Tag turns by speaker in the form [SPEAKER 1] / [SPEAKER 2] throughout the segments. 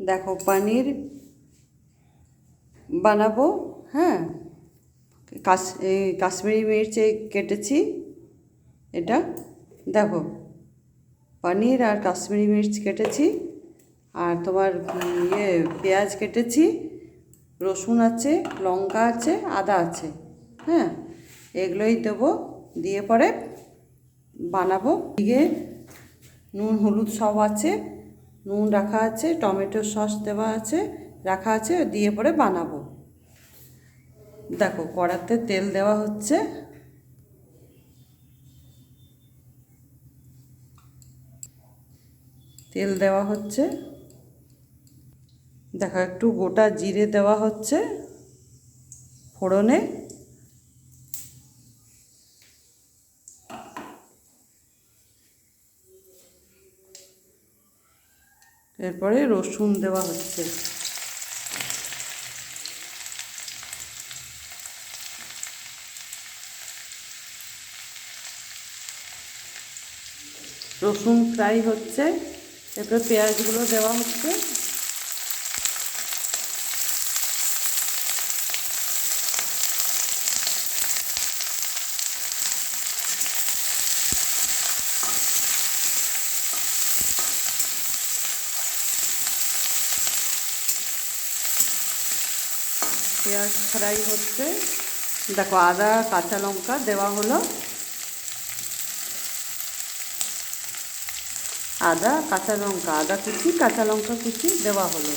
[SPEAKER 1] দেখো পনির বানাবো। হ্যাঁ, কাশ্মীরি মির্চ কেটেছি। এটা দেখো, পনির আর কাশ্মীরি মির্চ কেটেছি, আর তোমার পেঁয়াজ কেটেছি, রসুন আছে, লঙ্কা আছে, আদা আছে। হ্যাঁ, এগুলোই দেবো, দিয়ে পরে বানাবো। দিয়ে নুন হলুদ সব আছে, নুন রাখা আছে, টমেটো সস দেওয়া আছে, রাখা আছে, দিয়ে পরে বানাবো। দেখো কড়াতে তেল দেওয়া হচ্ছে। তেল দেওয়া হচ্ছে। দেখো একটু গোটা জিরে দেওয়া হচ্ছে ফোড়নে। এরপরে রসুন দেওয়া হচ্ছে। রসুন ফ্রাই হচ্ছে, এরপরে পেঁয়াজগুলো দেওয়া হচ্ছে। পেঁয়াজ ফ্রাই হচ্ছে। দেখো আদা কাঁচা লঙ্কা দেওয়া হলো। আদা কাঁচা লঙ্কা, আদা কুচি কাঁচা লঙ্কা কুচি দেওয়া হলো,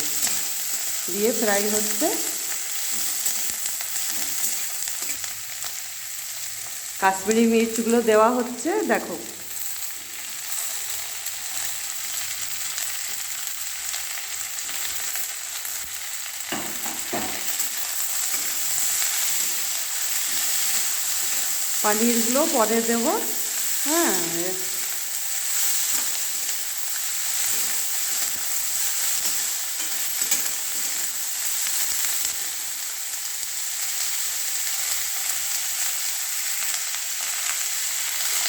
[SPEAKER 1] দিয়ে ফ্রাই হচ্ছে। কাশ্মীরি মির্চগুলো দেওয়া হচ্ছে। দেখো পনিরগুলো পরে দেবো। হ্যাঁ,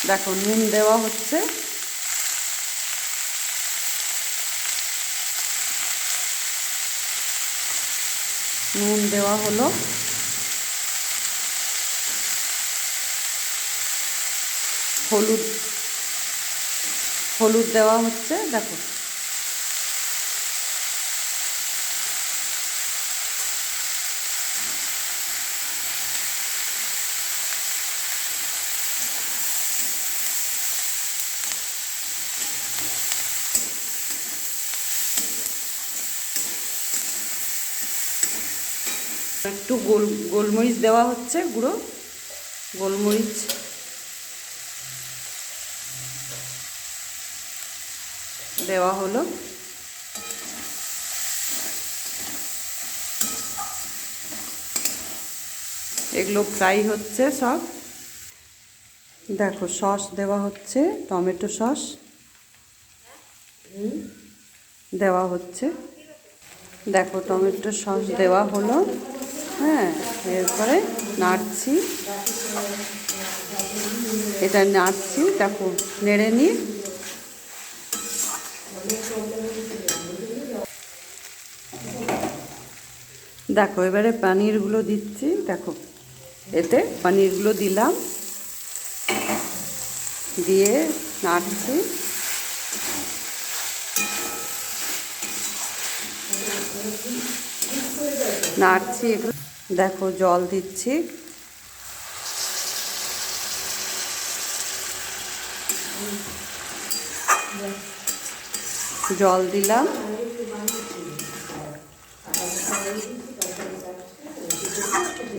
[SPEAKER 1] দেখো নুন দেওয়া হচ্ছে। নুন দেওয়া হলো। হলুদ হলুদ দেওয়া হচ্ছে। দেখো একটু গোলমরিচ দেওয়া হচ্ছে, গুঁড়ো গোলমরিচ দেওয়া হলো। এগুলো ফ্রাই হচ্ছে সব। দেখো সস দেওয়া হচ্ছে, টমেটো সস দেওয়া হচ্ছে। দেখো টমেটো সস দেওয়া হলো। হ্যাঁ, এরপরে নাড়ছি, এটা নাড়ছি। দেখো নেড়ে নিই। দেখো এবারে পনিরগুলো দিচ্ছি। দেখো এতে পনিরগুলো দিলাম, দিয়ে নাড়ছি। নাড়ছি এগুলো। দেখো জল দিচ্ছি। জল দিলাম।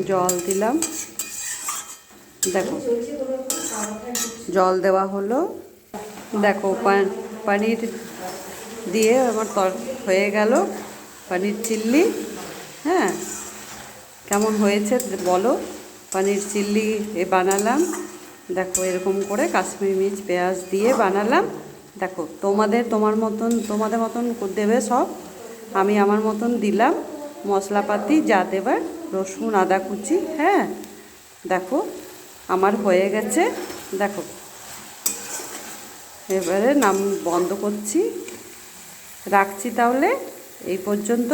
[SPEAKER 1] জল দিলাম। দেখো জল দেওয়া হলো। দেখো পনির দিয়ে আমার হয়ে গেল পনির চিল্লি। হ্যাঁ, কেমন হয়েছে বলো। পনির চিল্লি বানালাম। দেখো এরকম করে কাশ্মীরি মির্চ পেঁয়াজ দিয়ে বানালাম। দেখো তোমাদের মতন দেবে সব, আমি আমার মতন দিলাম মশলাপাতি যা দেবার, রসুন আদা কুচি। হ্যাঁ, দেখো আমার হয়ে গেছে। দেখো এবারে বন্ধ করছি, রাখছি তাহলে। এই পর্যন্ত।